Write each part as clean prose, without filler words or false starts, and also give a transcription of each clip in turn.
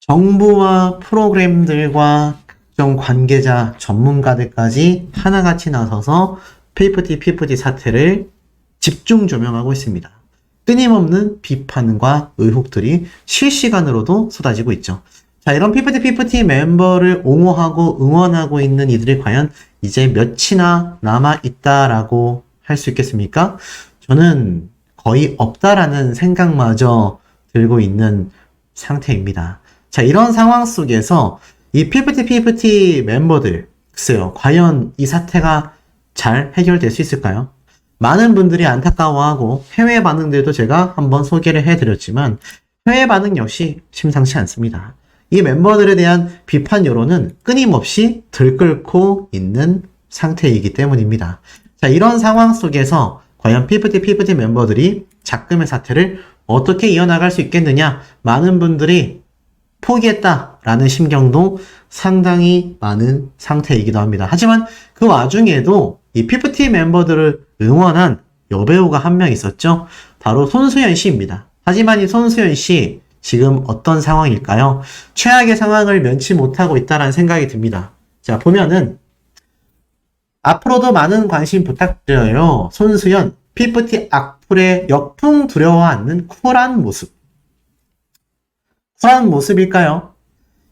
정부와 프로그램들과 각종 관계자, 전문가들까지 하나같이 나서서 PFT 사태를 집중 조명하고 있습니다. 끊임없는 비판과 의혹들이 실시간으로도 쏟아지고 있죠. 자, 이런 PFT 멤버를 옹호하고 응원하고 있는 이들이 과연 이제 몇이나 남아있다라고 할 수 있겠습니까? 저는 거의 없다라는 생각마저 들고 있는 상태입니다. 자, 이런 상황 속에서 이 PFT 멤버들, 글쎄요, 과연 이 사태가 잘 해결될 수 있을까요? 많은 분들이 안타까워하고 해외 반응들도 제가 한번 소개를 해드렸지만 해외 반응 역시 심상치 않습니다. 이 멤버들에 대한 비판 여론은 끊임없이 들끓고 있는 상태이기 때문입니다. 자, 이런 상황 속에서 과연 PFT 멤버들이 작금의 사태를 어떻게 이어나갈 수 있겠느냐? 많은 분들이 포기했다라는 심경도 상당히 많은 상태이기도 합니다. 하지만 그 와중에도 이 PFT 멤버들을 응원한 여배우가 한 명 있었죠. 바로 손수연 씨입니다. 하지만 이 손수연 씨 지금 어떤 상황일까요? 최악의 상황을 면치 못하고 있다는 생각이 듭니다. 자, 보면은 앞으로도 많은 관심 부탁드려요. 손수연, PFT 악플에 역풍 두려워 않는 쿨한 모습. 쿨한 모습일까요?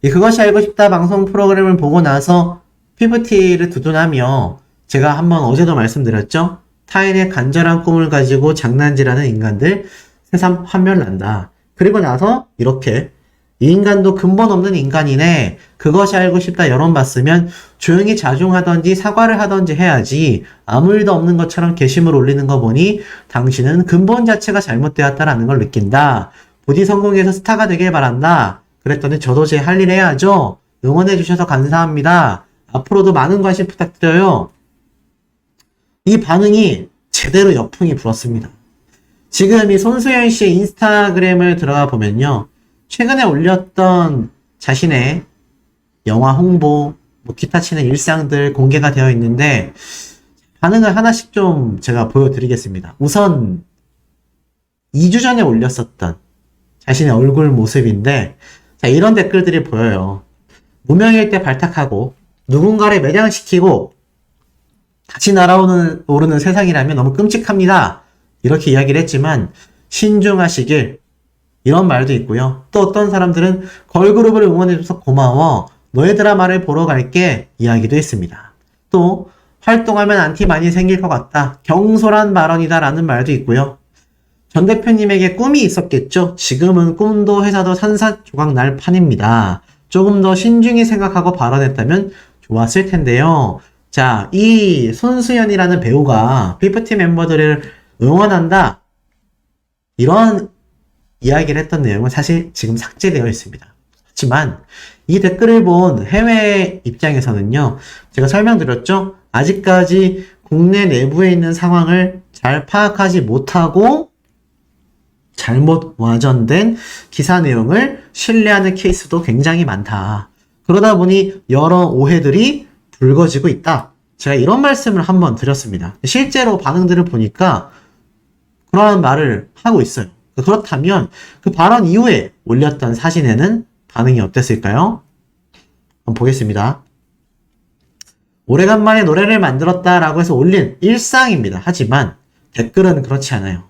그것이 알고 싶다 방송 프로그램을 보고 나서 PFT를 두둔하며 제가 한번 어제도 말씀드렸죠? 타인의 간절한 꿈을 가지고 장난질하는 인간들 새삼 환멸난다. 그리고 나서 이렇게 이 인간도 근본 없는 인간이네. 그것이 알고 싶다 여론 봤으면 조용히 자중하던지 사과를 하던지 해야지. 아무 일도 없는 것처럼 게시물 올리는 거 보니 당신은 근본 자체가 잘못되었다라는 걸 느낀다. 부디 성공해서 스타가 되길 바란다. 그랬더니 저도 제 할 일 해야죠. 응원해주셔서 감사합니다. 앞으로도 많은 관심 부탁드려요. 이 반응이 제대로 역풍이 불었습니다. 지금 이 손수연 씨의 인스타그램을 들어가 보면요. 최근에 올렸던 자신의 영화 홍보, 기타 치는 일상들 공개가 되어 있는데 반응을 하나씩 좀 제가 보여드리겠습니다. 우선 2주 전에 올렸었던 자신의 얼굴 모습인데 자, 이런 댓글들이 보여요. 무명일 때 발탁하고 누군가를 매장시키고 다시 날아오르는 세상이라면 너무 끔찍합니다. 이렇게 이야기를 했지만 신중하시길 이런 말도 있고요. 또 어떤 사람들은 걸그룹을 응원해줘서 고마워. 너희들아 말을 보러 갈게 이야기도 했습니다. 또 활동하면 안티 많이 생길 것 같다. 경솔한 발언이다 라는 말도 있고요. 전 대표님에게 꿈이 있었겠죠. 지금은 꿈도 회사도 산산조각 날 판입니다. 조금 더 신중히 생각하고 발언했다면 좋았을 텐데요. 자, 이 손수연이라는 배우가 PFT 멤버들을 응원한다. 이런 이야기를 했던 내용은 사실 지금 삭제되어 있습니다. 하지만 이 댓글을 본 해외 입장에서는요. 제가 설명드렸죠. 아직까지 국내 내부에 있는 상황을 잘 파악하지 못하고 잘못 와전된 기사 내용을 신뢰하는 케이스도 굉장히 많다. 그러다 보니 여러 오해들이 불거지고 있다. 제가 이런 말씀을 한번 드렸습니다. 실제로 반응들을 보니까 그러한 말을 하고 있어요. 그렇다면 그 발언 이후에 올렸던 사진에는 반응이 어땠을까요? 한번 보겠습니다. 오래간만에 노래를 만들었다라고 해서 올린 일상입니다. 하지만 댓글은 그렇지 않아요.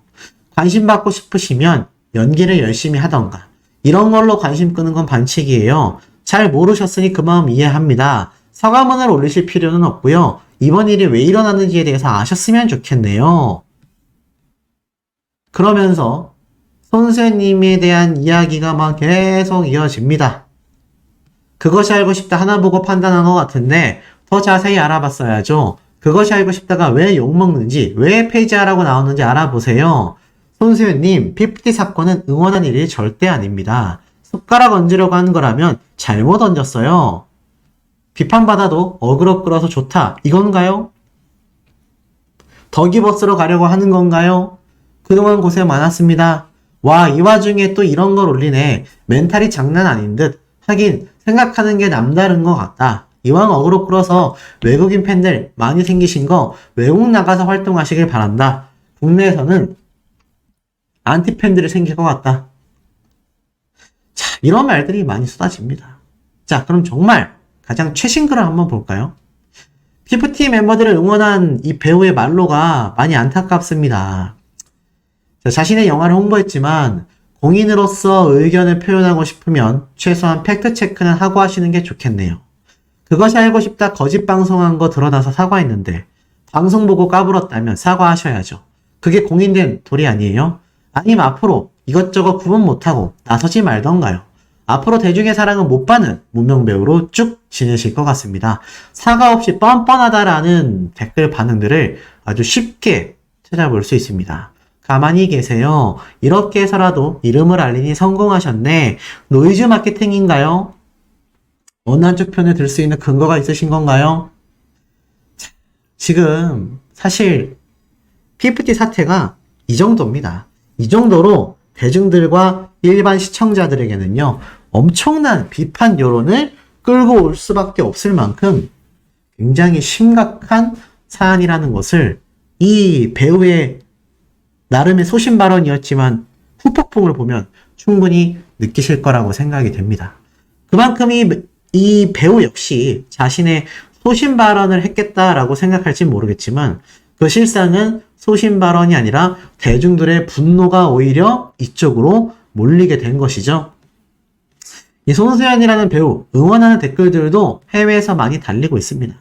관심 받고 싶으시면 연기를 열심히 하던가 이런 걸로 관심 끄는 건 반칙이에요. 잘 모르셨으니 그 마음 이해합니다. 사과문을 올리실 필요는 없고요. 이번 일이 왜 일어났는지에 대해서 아셨으면 좋겠네요. 그러면서 선생님에 대한 이야기가 막 계속 이어집니다. 그것이 알고 싶다 하나 보고 판단한 것 같은데 더 자세히 알아봤어야죠. 그것이 알고 싶다가 왜 욕먹는지, 왜 폐지하라고 나오는지 알아보세요. 손수연님, PFT 사건은 응원한 일이 절대 아닙니다. 숟가락 얹으려고 한 거라면 잘못 얹었어요. 비판받아도 어그로 끌어서 좋다. 이건가요? 덕이 버스로 가려고 하는 건가요? 그동안 고생 많았습니다. 와, 이 와중에 또 이런 걸 올리네. 멘탈이 장난 아닌 듯. 하긴 생각하는 게 남다른 것 같다. 이왕 어그로 끌어서 외국인 팬들 많이 생기신 거 외국 나가서 활동하시길 바란다. 국내에서는 안티 팬들이 생길 것 같다. 자, 이런 말들이 많이 쏟아집니다. 자, 그럼 정말 가장 최신 글을 한번 볼까요? 피프티 멤버들을 응원한 이 배우의 말로가 많이 안타깝습니다. 자, 자신의 영화를 홍보했지만 공인으로서 의견을 표현하고 싶으면 최소한 팩트체크는 하고 하시는 게 좋겠네요. 그것이 알고 싶다 거짓 방송한 거 드러나서 사과했는데 방송 보고 까불었다면 사과하셔야죠. 그게 공인된 도리 아니에요? 아니면 앞으로 이것저것 구분 못하고 나서지 말던가요. 앞으로 대중의 사랑은 못 받는 무명배우로 쭉 지내실 것 같습니다. 사과 없이 뻔뻔하다라는 댓글 반응들을 아주 쉽게 찾아볼 수 있습니다. 가만히 계세요. 이렇게 해서라도 이름을 알리니 성공하셨네. 노이즈 마케팅인가요? 어느 한쪽 편에 들 수 있는 근거가 있으신 건가요? 지금 사실 PFT 사태가 이 정도입니다. 이 정도로 대중들과 일반 시청자들에게는요, 엄청난 비판 여론을 끌고 올 수밖에 없을 만큼 굉장히 심각한 사안이라는 것을 이 배우의 나름의 소신 발언이었지만 후폭풍을 보면 충분히 느끼실 거라고 생각이 됩니다. 그만큼 이 배우 역시 자신의 소신 발언을 했겠다라고 생각할진 모르겠지만 그 실상은 소신 발언이 아니라 대중들의 분노가 오히려 이쪽으로 몰리게 된 것이죠. 이 손수연이라는 배우 응원하는 댓글들도 해외에서 많이 달리고 있습니다.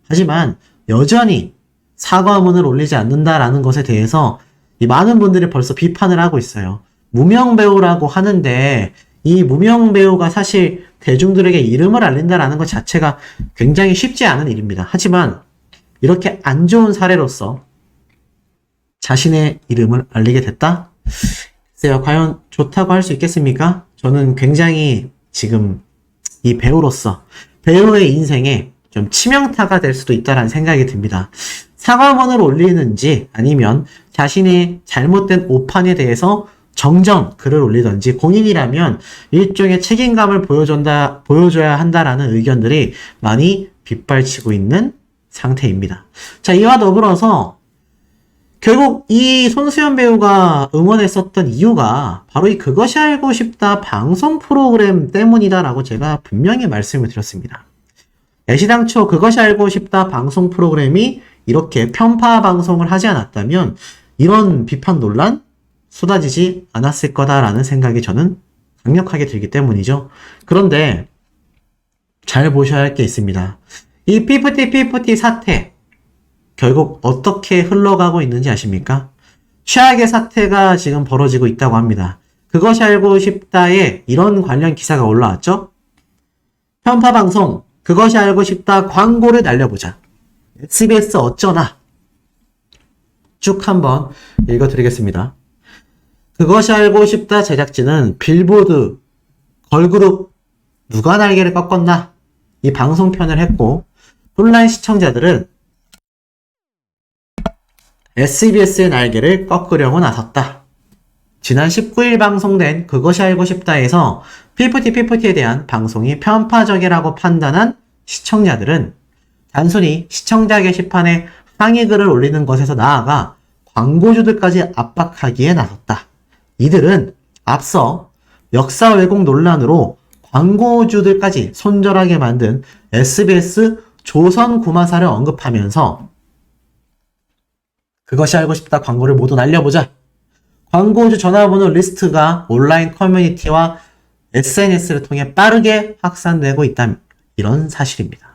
하지만 여전히 사과문을 올리지 않는다라는 것에 대해서 이 많은 분들이 벌써 비판을 하고 있어요. 무명배우라고 하는데 이 무명배우가 사실 대중들에게 이름을 알린다라는 것 자체가 굉장히 쉽지 않은 일입니다. 하지만 이렇게 안 좋은 사례로서 자신의 이름을 알리게 됐다? 글쎄요, 과연 좋다고 할 수 있겠습니까? 저는 굉장히 지금 이 배우로서 배우의 인생에 좀 치명타가 될 수도 있다는 생각이 듭니다. 사과문을 올리는지 아니면 자신의 잘못된 오판에 대해서 정정 글을 올리든지 공인이라면 일종의 책임감을 보여줘야 한다라는 의견들이 많이 빗발치고 있는 상태입니다. 자, 이와 더불어서 결국 이 손수연 배우가 응원했었던 이유가 바로 이 그것이 알고 싶다 방송 프로그램 때문이다라고 제가 분명히 말씀을 드렸습니다. 애시당초 그것이 알고 싶다 방송 프로그램이 이렇게 편파 방송을 하지 않았다면 이런 비판 논란 쏟아지지 않았을 거다라는 생각이 저는 강력하게 들기 때문이죠. 그런데 잘 보셔야 할 게 있습니다. 이 피프티 사태 결국 어떻게 흘러가고 있는지 아십니까? 최악의 사태가 지금 벌어지고 있다고 합니다. 그것이 알고 싶다에 이런 관련 기사가 올라왔죠? 편파 방송 그것이 알고 싶다 광고를 날려보자. SBS 어쩌나 쭉 한번 읽어드리겠습니다. 그것이 알고 싶다 제작진은 빌보드 걸그룹 누가 날개를 꺾었나 이 방송편을 했고 온라인 시청자들은 SBS의 날개를 꺾으려고 나섰다. 지난 19일 방송된 그것이 알고 싶다에서 피프티에 대한 방송이 편파적이라고 판단한 시청자들은 단순히 시청자 게시판에 항의 글을 올리는 것에서 나아가 광고주들까지 압박하기에 나섰다. 이들은 앞서 역사 왜곡 논란으로 광고주들까지 손절하게 만든 SBS 조선 구마사를 언급하면서 그것이 알고 싶다 광고를 모두 날려보자. 광고주 전화번호 리스트가 온라인 커뮤니티와 SNS를 통해 빠르게 확산되고 있다. 이런 사실입니다.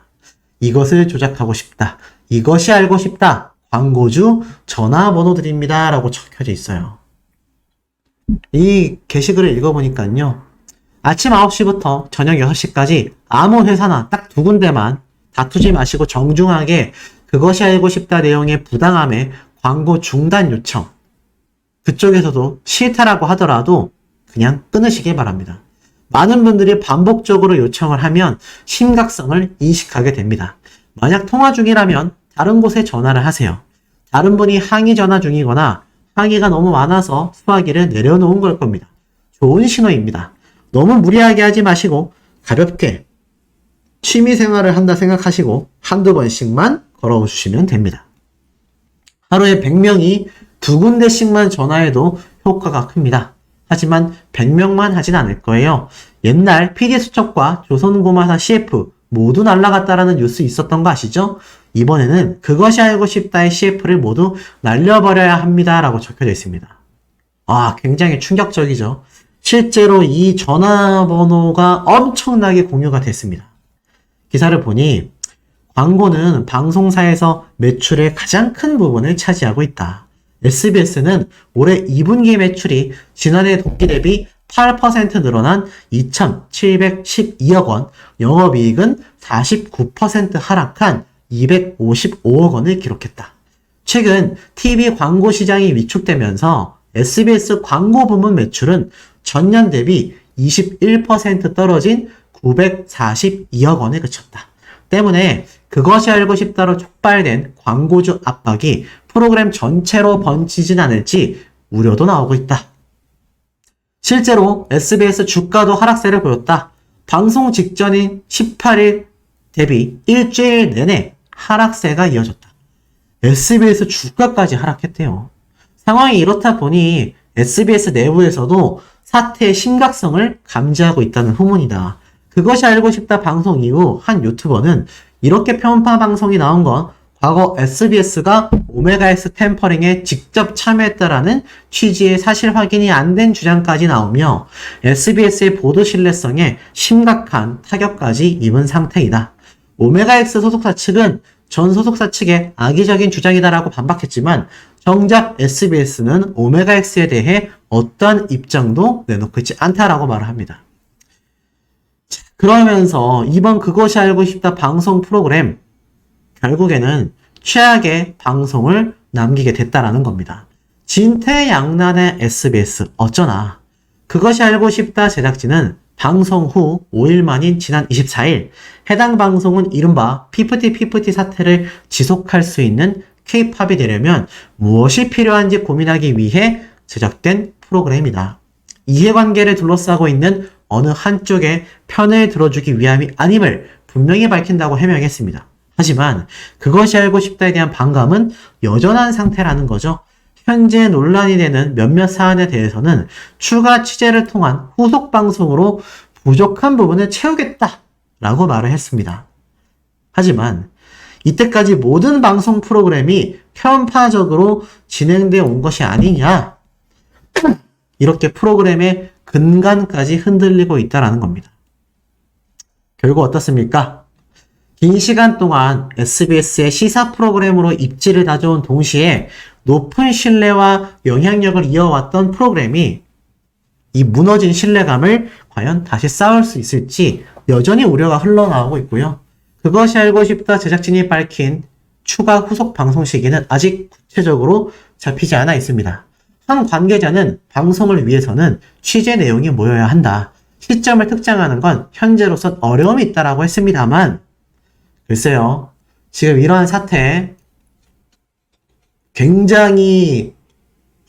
이것을 조작하고 싶다. 이것이 알고 싶다. 광고주 전화번호들입니다. 라고 적혀져 있어요. 이 게시글을 읽어보니까요. 아침 9시부터 저녁 6시까지 아무 회사나 딱 두 군데만 다투지 마시고 정중하게 그것이 알고 싶다 내용의 부당함에 광고 중단 요청. 그쪽에서도 싫다라고 하더라도 그냥 끊으시기 바랍니다. 많은 분들이 반복적으로 요청을 하면 심각성을 인식하게 됩니다. 만약 통화 중이라면 다른 곳에 전화를 하세요. 다른 분이 항의 전화 중이거나 항의가 너무 많아서 수화기를 내려놓은 걸 겁니다. 좋은 신호입니다. 너무 무리하게 하지 마시고 가볍게 취미생활을 한다 생각하시고 한두 번씩만 걸어주시면 됩니다. 하루에 100명이 두 군데씩만 전화해도 효과가 큽니다. 하지만 100명만 하진 않을 거예요. 옛날 PD수첩과 조선고마사 CF 모두 날라갔다라는 뉴스 있었던 거 아시죠? 이번에는 그것이 알고 싶다의 CF를 모두 날려버려야 합니다 라고 적혀져 있습니다. 굉장히 충격적이죠. 실제로 이 전화번호가 엄청나게 공유가 됐습니다. 기사를 보니 광고는 방송사에서 매출의 가장 큰 부분을 차지하고 있다. SBS는 올해 2분기 매출이 지난해 동기 대비 8% 늘어난 2,712억 원, 영업이익은 49% 하락한 255억 원을 기록했다. 최근 TV 광고 시장이 위축되면서 SBS 광고 부문 매출은 전년 대비 21% 떨어진 942억 원에 그쳤다. 때문에 그것이 알고 싶다로 촉발된 광고주 압박이 프로그램 전체로 번지진 않을지 우려도 나오고 있다. 실제로 SBS 주가도 하락세를 보였다. 방송 직전인 18일 대비 일주일 내내 하락세가 이어졌다. SBS 주가까지 하락했대요. 상황이 이렇다 보니 SBS 내부에서도 사태의 심각성을 감지하고 있다는 후문이다. 그것이 알고 싶다 방송 이후 한 유튜버는 이렇게 편파 방송이 나온 건 과거 SBS가 오메가X 템퍼링에 직접 참여했다라는 취지의 사실 확인이 안 된 주장까지 나오며 SBS의 보도 신뢰성에 심각한 타격까지 입은 상태이다. 오메가X 소속사 측은 전 소속사 측의 악의적인 주장이다라고 반박했지만 정작 SBS는 오메가X에 대해 어떠한 입장도 내놓고 있지 않다라고 말을 합니다. 그러면서 이번 그것이 알고 싶다 방송 프로그램 결국에는 최악의 방송을 남기게 됐다라는 겁니다. 진퇴양난의 SBS 어쩌나. 그것이 알고 싶다 제작진은 방송 후 5일 만인 지난 24일 해당 방송은 이른바 피프티 사태를 지속할 수 있는 K-팝이 되려면 무엇이 필요한지 고민하기 위해 제작된 프로그램이다. 이해관계를 둘러싸고 있는 어느 한쪽의 편을 들어주기 위함이 아님을 분명히 밝힌다고 해명했습니다. 하지만 그것이 알고 싶다에 대한 반감은 여전한 상태라는 거죠. 현재 논란이 되는 몇몇 사안에 대해서는 추가 취재를 통한 후속 방송으로 부족한 부분을 채우겠다라고 말을 했습니다. 하지만 이때까지 모든 방송 프로그램이 편파적으로 진행되어 온 것이 아니냐, 이렇게 프로그램의 근간까지 흔들리고 있다는 겁니다. 결국 어떻습니까? 긴 시간 동안 SBS의 시사 프로그램으로 입지를 다져온 동시에 높은 신뢰와 영향력을 이어왔던 프로그램이 이 무너진 신뢰감을 과연 다시 쌓을 수 있을지 여전히 우려가 흘러나오고 있고요. 그것이 알고 싶다 제작진이 밝힌 추가 후속 방송 시기는 아직 구체적으로 잡히지 않아 있습니다. 한 관계자는 방송을 위해서는 취재 내용이 모여야 한다. 시점을 특정하는 건 현재로선 어려움이 있다라고 했습니다만 글쎄요. 지금 이러한 사태 굉장히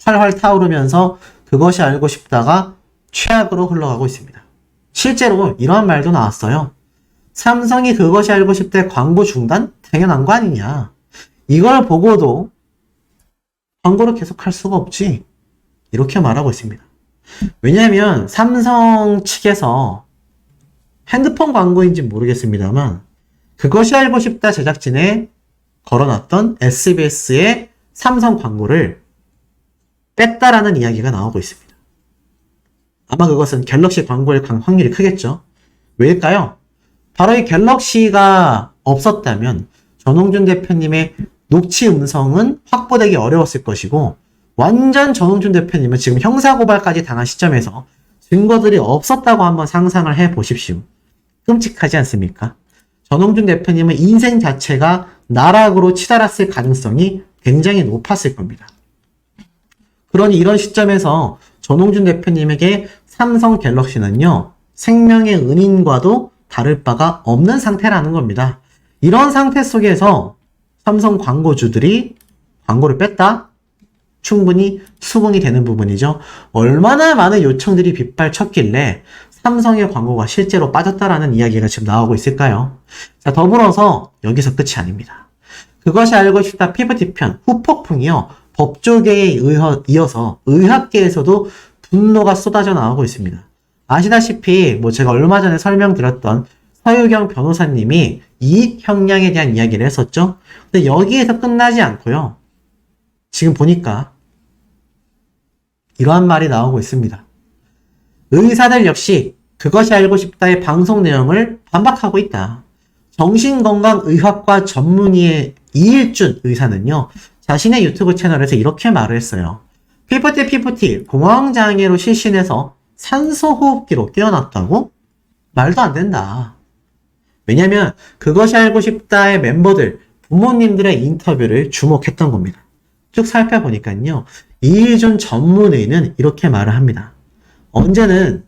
활활 타오르면서 그것이 알고 싶다가 최악으로 흘러가고 있습니다. 실제로 이러한 말도 나왔어요. 삼성이 그것이 알고 싶다의 광고 중단? 당연한 거 아니냐. 이걸 보고도 광고를 계속할 수가 없지. 이렇게 말하고 있습니다. 왜냐하면 삼성 측에서 핸드폰 광고인지 모르겠습니다만 그것이 알고 싶다 제작진에 걸어놨던 SBS의 삼성 광고를 뺐다라는 이야기가 나오고 있습니다. 아마 그것은 갤럭시 광고일 확률이 크겠죠. 왜일까요? 바로 이 갤럭시가 없었다면 전홍준 대표님의 녹취 음성은 확보되기 어려웠을 것이고 완전 전홍준 대표님은 지금 형사고발까지 당한 시점에서 증거들이 없었다고 한번 상상을 해보십시오. 끔찍하지 않습니까? 전홍준 대표님은 인생 자체가 나락으로 치달았을 가능성이 굉장히 높았을 겁니다. 그러니 이런 시점에서 전홍준 대표님에게 삼성 갤럭시는요, 생명의 은인과도 다를 바가 없는 상태라는 겁니다. 이런 상태 속에서 삼성 광고주들이 광고를 뺐다? 충분히 수긍이 되는 부분이죠. 얼마나 많은 요청들이 빗발쳤길래 삼성의 광고가 실제로 빠졌다라는 이야기가 지금 나오고 있을까요? 자, 더불어서 여기서 끝이 아닙니다. 그것이 알고 싶다 피프티편 후폭풍이요. 법조계에 이어서 의학계에서도 분노가 쏟아져 나오고 있습니다. 아시다시피 뭐 제가 얼마 전에 설명드렸던 서유경 변호사님이 이익 형량에 대한 이야기를 했었죠. 근데 여기에서 끝나지 않고요. 지금 보니까 이러한 말이 나오고 있습니다. 의사들 역시 그것이 알고 싶다의 방송 내용을 반박하고 있다. 정신건강의학과 전문의의 이일준 의사는요, 자신의 유튜브 채널에서 이렇게 말을 했어요. 피프티 공황장애로 실신해서 산소호흡기로 깨어났다고? 말도 안 된다. 왜냐면 그것이 알고 싶다의 멤버들, 부모님들의 인터뷰를 주목했던 겁니다. 쭉 살펴보니까요, 이일준 전문의는 이렇게 말을 합니다. 언제는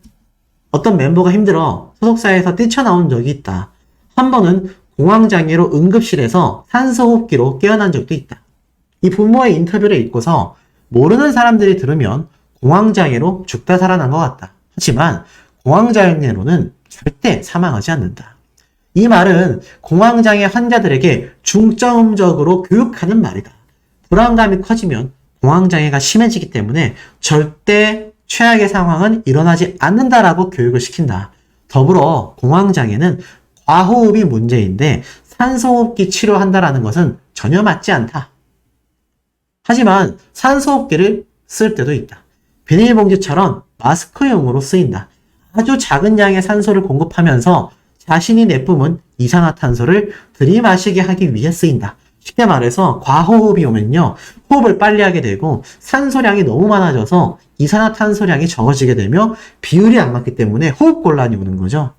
어떤 멤버가 힘들어 소속사에서 뛰쳐나온 적이 있다. 한 번은 공황장애로 응급실에서 산소호흡기로 깨어난 적도 있다. 이 부모의 인터뷰를 읽고서 모르는 사람들이 들으면 공황장애로 죽다 살아난 것 같다. 하지만 공황장애로는 절대 사망하지 않는다. 이 말은 공황장애 환자들에게 중점적으로 교육하는 말이다. 불안감이 커지면 공황장애가 심해지기 때문에 절대 최악의 상황은 일어나지 않는다라고 교육을 시킨다. 더불어 공황장애는 과호흡이 문제인데 산소호흡기 치료한다라는 것은 전혀 맞지 않다. 하지만 산소호흡기를 쓸 때도 있다. 비닐봉지처럼 마스크용으로 쓰인다. 아주 작은 양의 산소를 공급하면서 자신이 내뿜은 이산화탄소를 들이마시게 하기 위해 쓰인다. 쉽게 말해서 과호흡이 오면요, 호흡을 빨리 하게 되고 산소량이 너무 많아져서 이산화탄소량이 적어지게 되며 비율이 안 맞기 때문에 호흡곤란이 오는 거죠.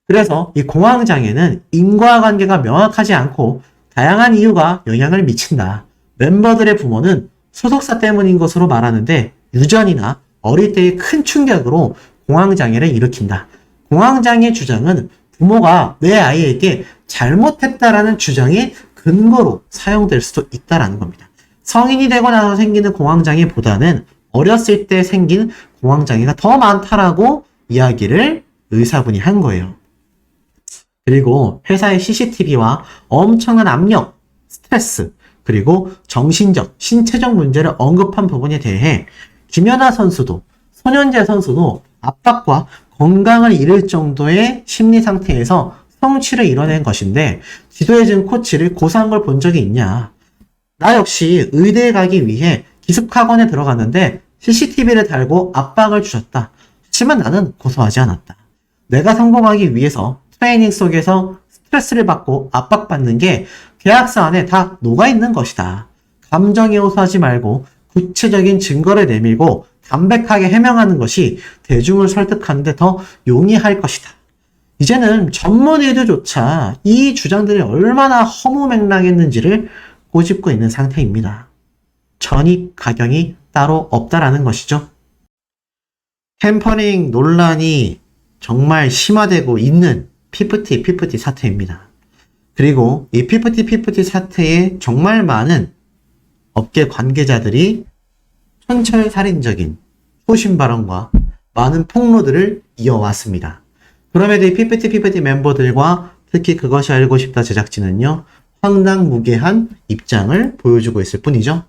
그래서 이 공황장애는 인과관계가 명확하지 않고 다양한 이유가 영향을 미친다. 멤버들의 부모는 소속사 때문인 것으로 말하는데 유전이나 어릴 때의 큰 충격으로 공황장애를 일으킨다. 공황장애 주장은 부모가 내 아이에게 잘못했다라는 주장의 근거로 사용될 수도 있다라는 겁니다. 성인이 되고 나서 생기는 공황장애보다는 어렸을 때 생긴 공황장애가 더 많다라고 이야기를 의사분이 한 거예요. 그리고 회사의 CCTV와 엄청난 압력, 스트레스, 그리고 정신적, 신체적 문제를 언급한 부분에 대해 김연아 선수도, 손현재 선수도 압박과 건강을 잃을 정도의 심리 상태에서 성취를 이뤄낸 것인데 지도해준 코치를 고소한 걸 본 적이 있냐? 나 역시 의대에 가기 위해 기숙학원에 들어갔는데 CCTV를 달고 압박을 주셨다. 하지만 나는 고소하지 않았다. 내가 성공하기 위해서 트레이닝 속에서 스트레스를 받고 압박받는 게 계약서 안에 다 녹아있는 것이다. 감정에 호소하지 말고 구체적인 증거를 내밀고 담백하게 해명하는 것이 대중을 설득하는데 더 용이할 것이다. 이제는 전문의들조차 이 주장들이 얼마나 허무맹랑했는지를 꼬집고 있는 상태입니다. 전입 가경이 따로 없다라는 것이죠. 템퍼링 논란이 정말 심화되고 있는 피프티 사태입니다. 그리고 이 피프티 사태에 정말 많은 업계 관계자들이 촌철살인적인 소신 발언과 많은 폭로들을 이어왔습니다. 그럼에도 이 피프티 멤버들과 특히 그것이 알고 싶다 제작진은요, 황당무계한 입장을 보여주고 있을 뿐이죠.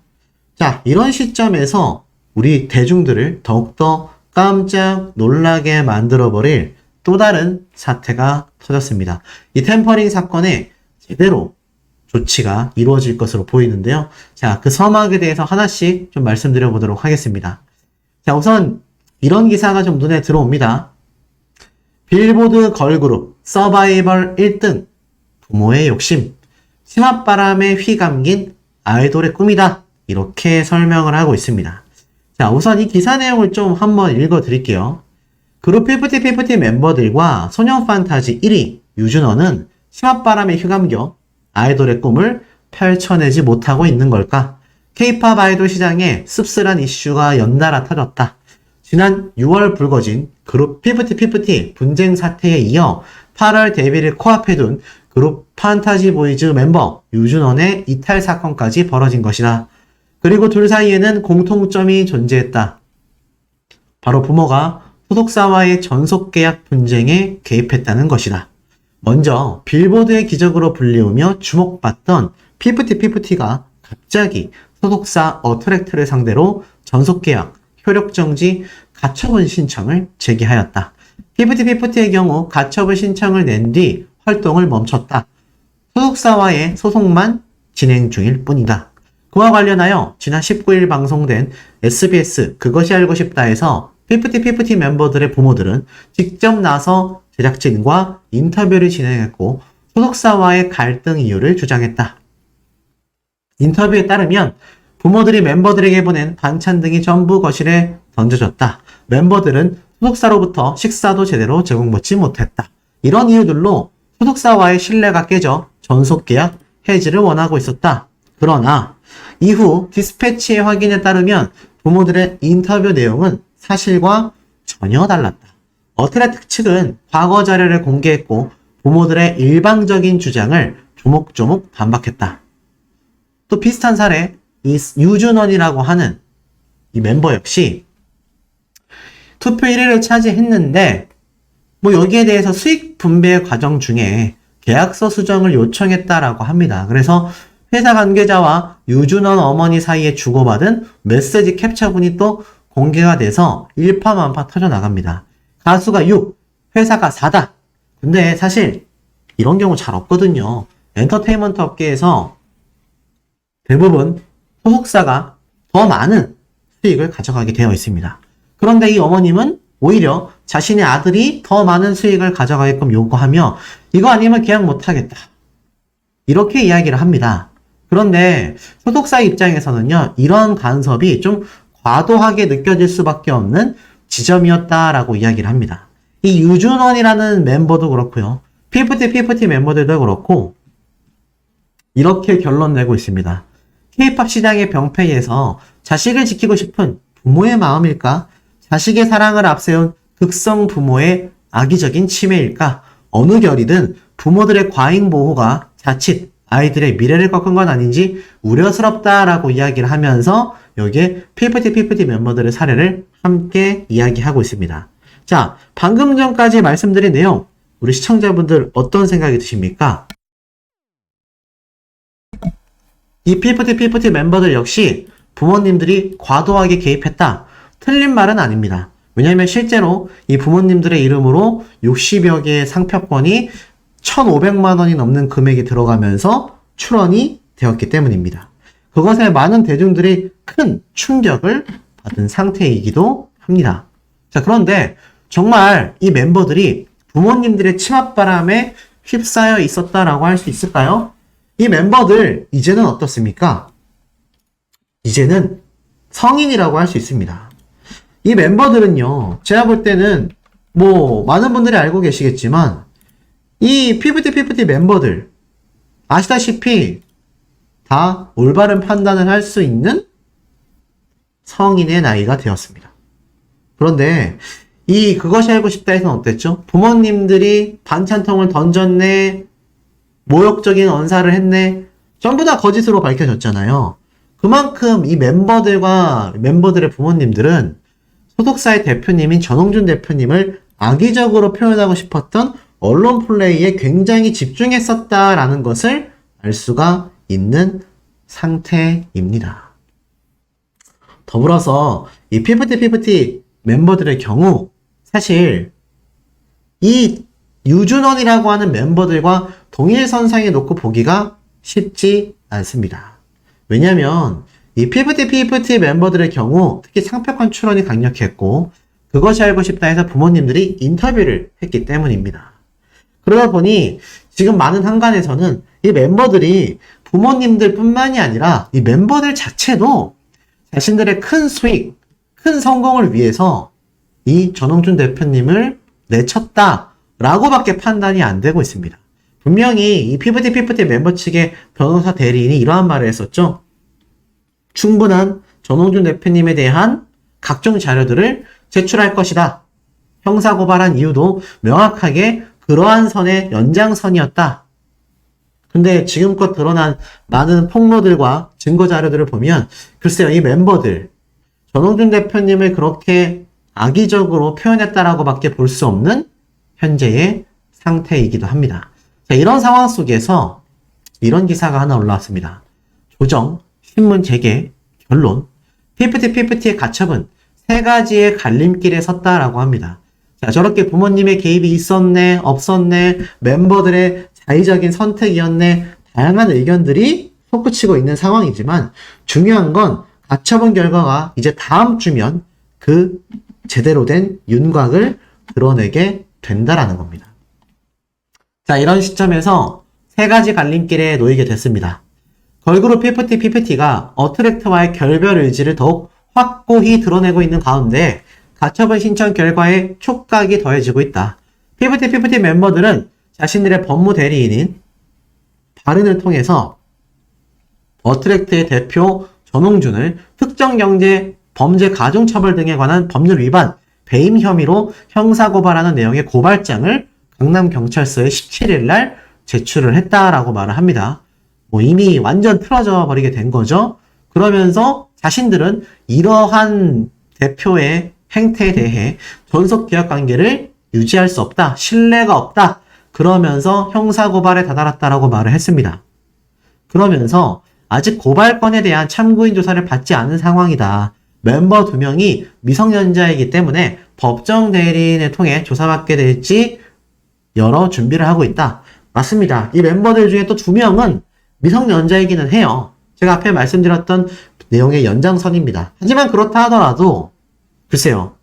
자, 이런 시점에서 우리 대중들을 더욱더 깜짝 놀라게 만들어버릴 또 다른 사태가 터졌습니다. 이 템퍼링 사건에 제대로 조치가 이루어질 것으로 보이는데요. 자, 그 서막에 대해서 하나씩 좀 말씀드려 보도록 하겠습니다. 자, 우선 이런 기사가 좀 눈에 들어옵니다. 빌보드 걸그룹 서바이벌 1등 부모의 욕심 치맛바람에 휘감긴 아이돌의 꿈이다. 이렇게 설명을 하고 있습니다. 자, 우선 이 기사 내용을 좀 한번 읽어 드릴게요. 그룹 피프티 멤버들과 소년 판타지 1위 유준허는 치맛바람에 휘감겨 아이돌의 꿈을 펼쳐내지 못하고 있는 걸까? K-POP 아이돌 시장에 씁쓸한 이슈가 연달아 터졌다. 지난 6월 불거진 그룹 피프티 분쟁 사태에 이어 8월 데뷔를 코앞에 둔 그룹 판타지 보이즈 멤버 유준헌의 이탈 사건까지 벌어진 것이다. 그리고 둘 사이에는 공통점이 존재했다. 바로 부모가 소속사와의 전속계약 분쟁에 개입했다는 것이다. 먼저 빌보드의 기적으로 불리우며 주목받던 피프티가 갑자기 소속사 어트랙트를 상대로 전속계약 효력정지 가처분 신청을 제기하였다. 피프티피프티의 경우 가처분 신청을 낸 뒤 활동을 멈췄다. 소속사와의 소송만 진행 중일 뿐이다. 그와 관련하여 지난 19일 방송된 SBS 그것이 알고 싶다에서 피프티피프티 멤버들의 부모들은 직접 나서 제작진과 인터뷰를 진행했고 소속사와의 갈등 이유를 주장했다. 인터뷰에 따르면 부모들이 멤버들에게 보낸 반찬 등이 전부 거실에 던져졌다. 멤버들은 소속사로부터 식사도 제대로 제공받지 못했다. 이런 이유들로 소속사와의 신뢰가 깨져 전속계약 해지를 원하고 있었다. 그러나 이후 디스패치의 확인에 따르면 부모들의 인터뷰 내용은 사실과 전혀 달랐다. 어트레트 측은 과거 자료를 공개했고 부모들의 일방적인 주장을 조목조목 반박했다. 또 비슷한 사례, 이 유준원이라고 하는 이 멤버 역시 투표 1위를 차지했는데 여기에 대해서 수익 분배 과정 중에 계약서 수정을 요청했다라고 합니다. 그래서 회사 관계자와 유준원 어머니 사이에 주고받은 메시지 캡처본이 또 공개가 돼서 일파만파 터져나갑니다. 가수가 6, 회사가 4다. 근데 사실 이런 경우 잘 없거든요. 엔터테인먼트 업계에서 대부분 소속사가 더 많은 수익을 가져가게 되어 있습니다. 그런데 이 어머님은 오히려 자신의 아들이 더 많은 수익을 가져가게끔 요구하며 이거 아니면 계약 못하겠다. 이렇게 이야기를 합니다. 그런데 소속사 입장에서는요, 이런 간섭이 좀 과도하게 느껴질 수밖에 없는 지점이었다라고 이야기를 합니다. 이 유준원이라는 멤버도 그렇고요. 피프티 멤버들도 그렇고 이렇게 결론 내고 있습니다. K-POP 시장의 병폐에서 자식을 지키고 싶은 부모의 마음일까? 자식의 사랑을 앞세운 극성 부모의 악의적인 침해일까? 어느 결이든 부모들의 과잉 보호가 자칫 아이들의 미래를 꺾은 건 아닌지 우려스럽다라고 이야기를 하면서 여기에 피프티 멤버들의 사례를 함께 이야기하고 있습니다. 자, 방금 전까지 말씀드린 내용 우리 시청자분들 어떤 생각이 드십니까? 이 피프티 멤버들 역시 부모님들이 과도하게 개입했다. 틀린 말은 아닙니다. 왜냐하면 실제로 이 부모님들의 이름으로 60여 개의 상표권이 1,500만 원이 넘는 금액이 들어가면서 출원이 되었기 때문입니다. 그것에 많은 대중들이 큰 충격을 받은 상태이기도 합니다. 자, 그런데 정말 이 멤버들이 부모님들의 치맛바람에 휩싸여 있었다라고 할 수 있을까요? 이 멤버들 이제는 어떻습니까? 이제는 성인이라고 할 수 있습니다. 이 멤버들은요, 제가 볼 때는 많은 분들이 알고 계시겠지만 이 피프티 멤버들 아시다시피 다 올바른 판단을 할 수 있는 성인의 나이가 되었습니다. 그런데 이 그것이 알고 싶다에서는 어땠죠? 부모님들이 반찬통을 던졌네, 모욕적인 언사를 했네, 전부 다 거짓으로 밝혀졌잖아요. 그만큼 이 멤버들의 부모님들은 소속사의 대표님인 전홍준 대표님을 악의적으로 표현하고 싶었던 언론 플레이에 굉장히 집중했었다라는 것을 알 수가 있는 상태입니다. 더불어서 이 피프티 멤버들의 경우 사실 이 유준원이라고 하는 멤버들과 동일선상에 놓고 보기가 쉽지 않습니다. 왜냐하면 이 피프티 멤버들의 경우 특히 상표권 출원이 강력했고 그것이 알고 싶다 해서 부모님들이 인터뷰를 했기 때문입니다. 그러다 보니 지금 많은 한간에서는 이 멤버들이 부모님들 뿐만이 아니라 이 멤버들 자체도 자신들의 큰 수익, 큰 성공을 위해서 이 전홍준 대표님을 내쳤다라고밖에 판단이 안 되고 있습니다. 분명히 이 피프티 멤버 측의 변호사 대리인이 이러한 말을 했었죠. 충분한 전홍준 대표님에 대한 각종 자료들을 제출할 것이다. 형사고발한 이유도 명확하게 그러한 선의 연장선이었다. 근데 지금껏 드러난 많은 폭로들과 증거 자료들을 보면 글쎄요, 이 멤버들 전홍준 대표님을 그렇게 악의적으로 표현했다라고 밖에 볼 수 없는 현재의 상태이기도 합니다. 자, 이런 상황 속에서 이런 기사가 하나 올라왔습니다. 조정, 신문 재개, 결론, 피프티의 가처분, 세 가지의 갈림길에 섰다라고 합니다. 자, 저렇게 부모님의 개입이 있었네, 없었네, 멤버들의 자의적인 선택이었네, 다양한 의견들이 솟구치고 있는 상황이지만 중요한 건 가처분 결과가 이제 다음 주면 그 제대로 된 윤곽을 드러내게 된다라는 겁니다. 자, 이런 시점에서 세 가지 갈림길에 놓이게 됐습니다. 걸그룹 피프티가 어트랙트와의 결별 의지를 더욱 확고히 드러내고 있는 가운데 가처분 신청 결과에 촉각이 더해지고 있다. 피프티 멤버들은 자신들의 법무 대리인인 발언을 통해서 어트랙트의 대표 전홍준을 특정경제 범죄 가중처벌 등에 관한 법률 위반, 배임 혐의로 형사고발하는 내용의 고발장을 강남경찰서에 17일 날 제출을 했다라고 말을 합니다. 이미 완전 틀어져 버리게 된 거죠. 그러면서 자신들은 이러한 대표의 행태에 대해 존속계약 관계를 유지할 수 없다, 신뢰가 없다, 그러면서 형사고발에 다다랐다라고 말을 했습니다. 그러면서 아직 고발건에 대한 참고인 조사를 받지 않은 상황이다. 멤버 2명이 미성년자이기 때문에 법정 대리인을 통해 조사받게 될지 여러 준비를 하고 있다. 맞습니다. 이 멤버들 중에 또 2명은 미성년자이기는 해요. 제가 앞에 말씀드렸던 내용의 연장선입니다. 하지만 그렇다 하더라도 글쎄요.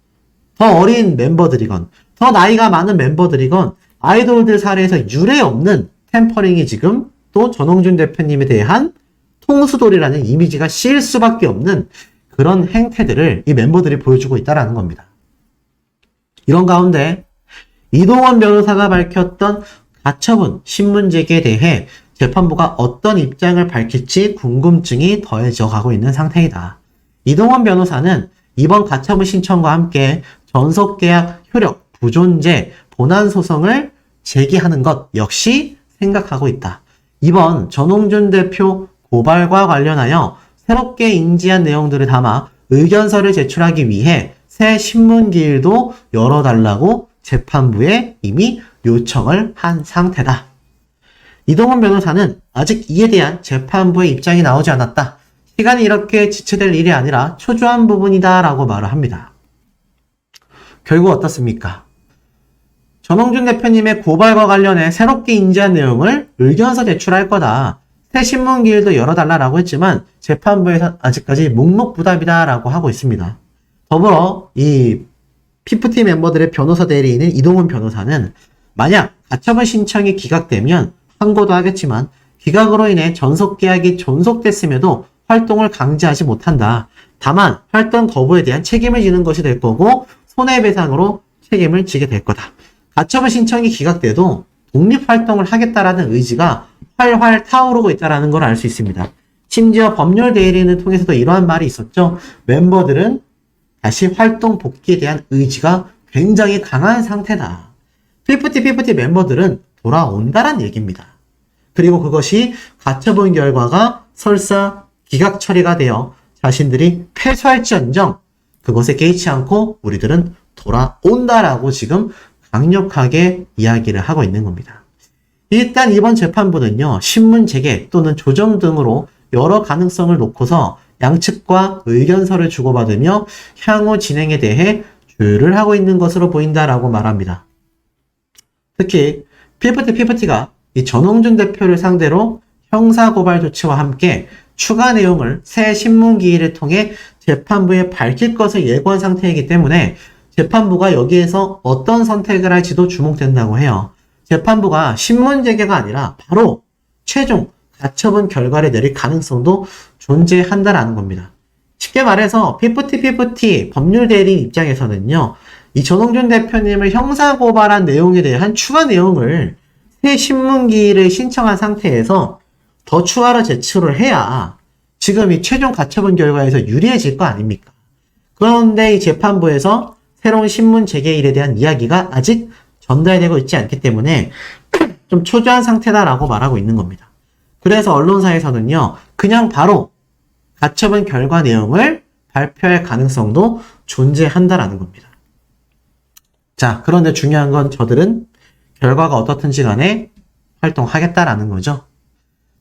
더 어린 멤버들이건 더 나이가 많은 멤버들이건 아이돌들 사례에서 유례 없는 템퍼링이 지금 또 전홍준 대표님에 대한 통수돌이라는 이미지가 씌일 수밖에 없는 그런 행태들을 이 멤버들이 보여주고 있다는 겁니다. 이런 가운데 이동원 변호사가 밝혔던 가처분 신문제기에 대해 재판부가 어떤 입장을 밝힐지 궁금증이 더해져 가고 있는 상태이다. 이동원 변호사는 이번 가처분 신청과 함께 전속계약 효력 부존재 본안 소송을 제기하는 것 역시 생각하고 있다. 이번 전홍준 대표 고발과 관련하여 새롭게 인지한 내용들을 담아 의견서를 제출하기 위해 새 신문기일도 열어달라고 재판부에 이미 요청을 한 상태다. 이동원 변호사는 아직 이에 대한 재판부의 입장이 나오지 않았다. 시간이 이렇게 지체될 일이 아니라 초조한 부분이다 라고 말을 합니다. 결국 어떻습니까? 전홍준 대표님의 고발과 관련해 새롭게 인지한 내용을 의견서 제출할 거다. 새 신문기일도 열어달라고 했지만 재판부에서 아직까지 묵묵부답이다라고 하고 있습니다. 더불어 이 피프티 멤버들의 변호사 대리인인 이동훈 변호사는 만약 가처분 신청이 기각되면 항고도 하겠지만 기각으로 인해 전속계약이 존속됐음에도 활동을 강제하지 못한다. 다만 활동 거부에 대한 책임을 지는 것이 될 거고 손해배상으로 책임을 지게 될 거다. 가처분 신청이 기각돼도 독립활동을 하겠다라는 의지가 활활 타오르고 있다는 걸 알 수 있습니다. 심지어 법률 대리인을 통해서도 이러한 말이 있었죠. 멤버들은 다시 활동 복귀에 대한 의지가 굉장히 강한 상태다. 피프티 멤버들은 돌아온다란 얘기입니다. 그리고 그것이 가처분 결과가 설사 기각 처리가 되어 자신들이 패소할지언정 그것에 개의치 않고 우리들은 돌아온다라고 지금 강력하게 이야기를 하고 있는 겁니다. 일단 이번 재판부는요, 신문 재개 또는 조정 등으로 여러 가능성을 놓고서 양측과 의견서를 주고받으며 향후 진행에 대해 조율을 하고 있는 것으로 보인다라고 말합니다. 특히 피프티가 이 전홍준 대표를 상대로 형사고발 조치와 함께 추가 내용을 새 신문기일을 통해 재판부에 밝힐 것을 예고한 상태이기 때문에 재판부가 여기에서 어떤 선택을 할지도 주목된다고 해요. 재판부가 신문 재개가 아니라 바로 최종 가처분 결과를 내릴 가능성도 존재한다라는 겁니다. 쉽게 말해서 피프티 법률 대리인 입장에서는요, 이 전홍준 대표님을 형사고발한 내용에 대한 추가 내용을 새 신문기일을 신청한 상태에서 더 추가로 제출을 해야 지금 이 최종 가처분 결과에서 유리해질 거 아닙니까? 그런데 이 재판부에서 새로운 신문 재개일에 대한 이야기가 아직 전달되고 있지 않기 때문에 좀 초조한 상태다라고 말하고 있는 겁니다. 그래서 언론사에서는요, 그냥 바로 가처분 결과 내용을 발표할 가능성도 존재한다라는 겁니다. 자, 그런데 중요한 건 저들은 결과가 어떻든지 간에 활동하겠다라는 거죠.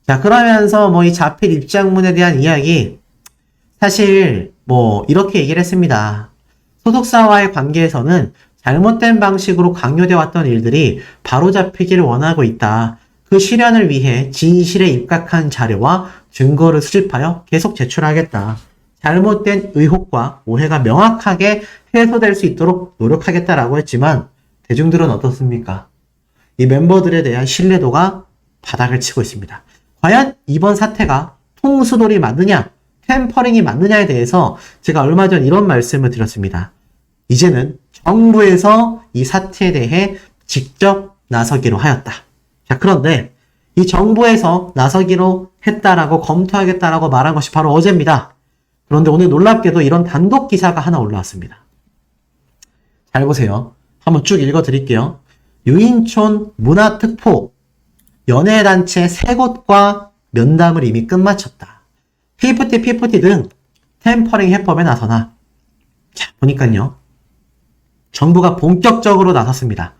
자, 그러면서 이 자필 입장문에 대한 이야기, 사실 이렇게 얘기를 했습니다. 소속사와의 관계에서는 잘못된 방식으로 강요돼 왔던 일들이 바로잡히기를 원하고 있다. 그 실현을 위해 진실에 입각한 자료와 증거를 수집하여 계속 제출하겠다. 잘못된 의혹과 오해가 명확하게 해소될 수 있도록 노력하겠다라고 했지만 대중들은 어떻습니까? 이 멤버들에 대한 신뢰도가 바닥을 치고 있습니다. 과연 이번 사태가 통수돌이 맞느냐, 템퍼링이 맞느냐에 대해서 제가 얼마 전 이런 말씀을 드렸습니다. 이제는 정부에서 이 사태에 대해 직접 나서기로 하였다. 자, 그런데 이 정부에서 나서기로 했다라고 검토하겠다라고 말한 것이 바로 어제입니다. 그런데 오늘 놀랍게도 이런 단독 기사가 하나 올라왔습니다. 잘 보세요. 한번 쭉 읽어드릴게요. 유인촌 문화특포 연예단체 3곳과 면담을 이미 끝마쳤다. 피프티 등 템퍼링 해법에 나서나 자, 보니까요. 정부가 본격적으로 나섰습니다.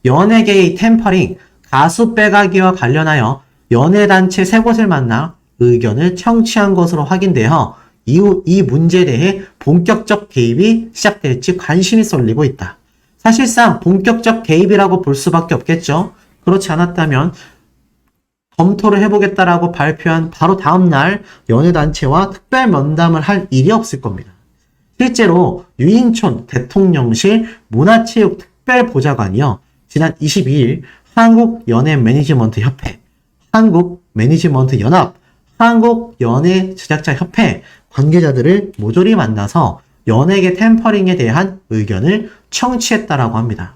연예계의 템퍼링, 가수 빼가기와 관련하여 연예단체 3곳을 만나 의견을 청취한 것으로 확인되어 이후 이 문제에 대해 본격적 개입이 시작될지 관심이 쏠리고 있다. 사실상 본격적 개입이라고 볼 수밖에 없겠죠. 그렇지 않았다면 검토를 해보겠다라고 발표한 바로 다음날 연예단체와 특별 면담을 할 일이 없을 겁니다. 실제로 유인촌 대통령실 문화체육특별보좌관이요. 지난 22일 한국연예매니지먼트협회, 한국매니지먼트연합, 한국연예제작자협회 관계자들을 모조리 만나서 연예계 템퍼링에 대한 의견을 청취했다라고 합니다.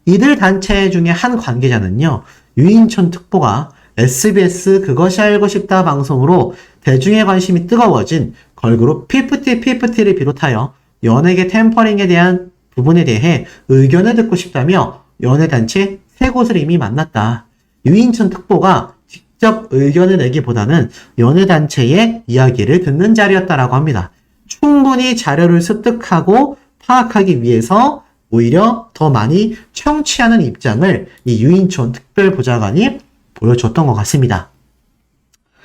이들 단체 중에 한 관계자는요. 유인촌 특보가 SBS 그것이 알고 싶다 방송으로 대중의 관심이 뜨거워진 걸그룹 피프티를 비롯하여 연예계 템퍼링에 대한 부분에 대해 의견을 듣고 싶다며 연예단체 3곳을 이미 만났다. 유인촌 특보가 직접 의견을 내기보다는 연예단체의 이야기를 듣는 자리였다라고 합니다. 충분히 자료를 습득하고 파악하기 위해서 오히려 더 많이 청취하는 입장을 이 유인촌 특별보좌관이 보여줬던 것 같습니다.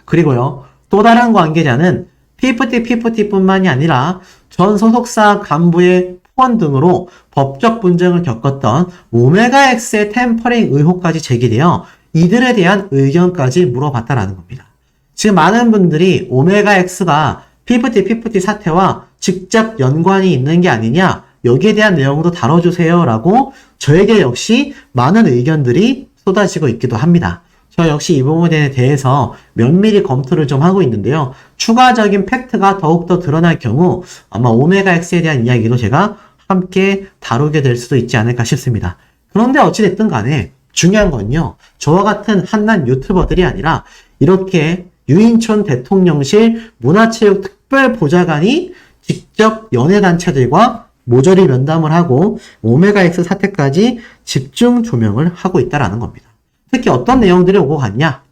그리고요, 또 다른 관계자는 피프티뿐만이 아니라 전 소속사 간부의 포원 등으로 법적 분쟁을 겪었던 오메가X의 템퍼링 의혹까지 제기되어 이들에 대한 의견까지 물어봤다라는 겁니다. 지금 많은 분들이 오메가X가 피프티 사태와 직접 연관이 있는 게 아니냐, 여기에 대한 내용도 다뤄주세요 라고 저에게 역시 많은 의견들이 쏟아지고 있기도 합니다. 저 역시 이 부분에 대해서 면밀히 검토를 좀 하고 있는데요. 추가적인 팩트가 더욱더 드러날 경우 아마 오메가X에 대한 이야기도 제가 함께 다루게 될 수도 있지 않을까 싶습니다. 그런데 어찌됐든 간에 중요한 건요. 저와 같은 한낱 유튜버들이 아니라 이렇게 유인촌 대통령실 문화체육특별보좌관이 직접 연예단체들과 모조리 면담을 하고 오메가X 사태까지 집중 조명을 하고 있다는 겁니다. 특히 어떤 내용들이 오고 갔냐?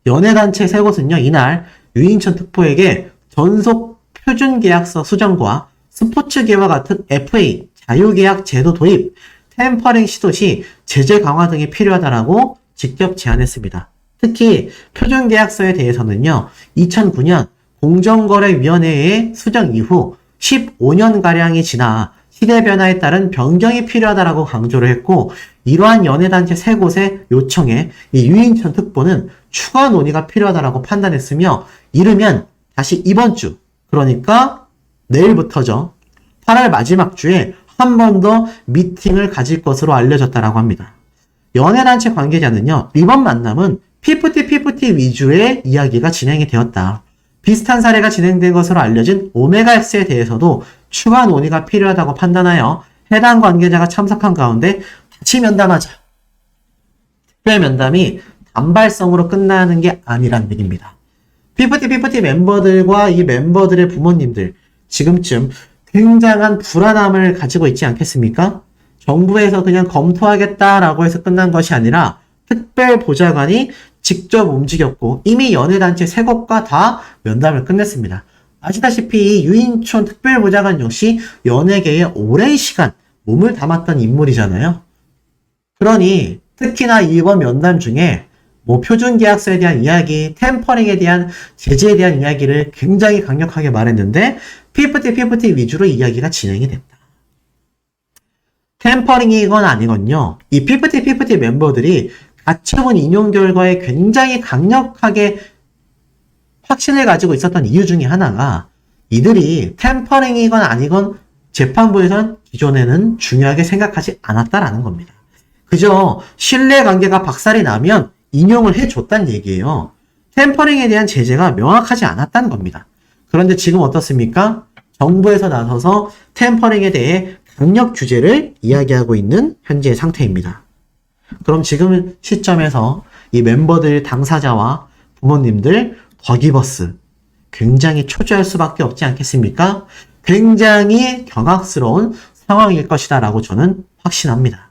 연예단체 3곳은요, 이날 유인촌 특보에게 전속 표준계약서 수정과 스포츠계와 같은 FA, 자유계약 제도 도입, 템퍼링 시도 시 제재 강화 등이 필요하다라고 직접 제안했습니다. 특히 표준계약서에 대해서는요, 2009년 공정거래위원회의 수정 이후 15년가량이 지나 시대 변화에 따른 변경이 필요하다라고 강조를 했고, 이러한 연예단체 3곳의 요청에 이 유인촌 특보는 추가 논의가 필요하다라고 판단했으며, 이르면 다시 이번 주, 그러니까 내일부터죠. 8월 마지막 주에 한 번 더 미팅을 가질 것으로 알려졌다라고 합니다. 연예단체 관계자는요, 이번 만남은 피프티 위주의 이야기가 진행이 되었다. 비슷한 사례가 진행된 것으로 알려진 오메가X에 대해서도 추가 논의가 필요하다고 판단하여 해당 관계자가 참석한 가운데 같이 면담하자. 특별 면담이 단발성으로 끝나는 게 아니란 얘기입니다. 피프티 멤버들과 이 멤버들의 부모님들, 지금쯤 굉장한 불안함을 가지고 있지 않겠습니까? 정부에서 그냥 검토하겠다라고 해서 끝난 것이 아니라 특별보좌관이 직접 움직였고 이미 연예단체 3곳과 다 면담을 끝냈습니다. 아시다시피 유인촌 특별보좌관 역시 연예계에 오랜 시간 몸을 담았던 인물이잖아요. 그러니 특히나 이번 면담 중에 표준계약서에 대한 이야기, 템퍼링에 대한 제재에 대한 이야기를 굉장히 강력하게 말했는데 피프티 위주로 이야기가 진행이 됐다. 템퍼링이건 아니건요. 이 피프티 멤버들이 가처분 인용 결과에 굉장히 강력하게 확신을 가지고 있었던 이유 중에 하나가 이들이 템퍼링이건 아니건 재판부에서는 기존에는 중요하게 생각하지 않았다라는 겁니다. 그저 신뢰관계가 박살이 나면 인용을 해줬다는 얘기예요. 템퍼링에 대한 제재가 명확하지 않았다는 겁니다. 그런데 지금 어떻습니까? 정부에서 나서서 템퍼링에 대해 강력 규제를 이야기하고 있는 현재의 상태입니다. 그럼 지금 시점에서 이 멤버들 당사자와 부모님들 덕이버스 굉장히 초조할 수밖에 없지 않겠습니까? 굉장히 경악스러운 상황일 것이다 라고 저는 확신합니다.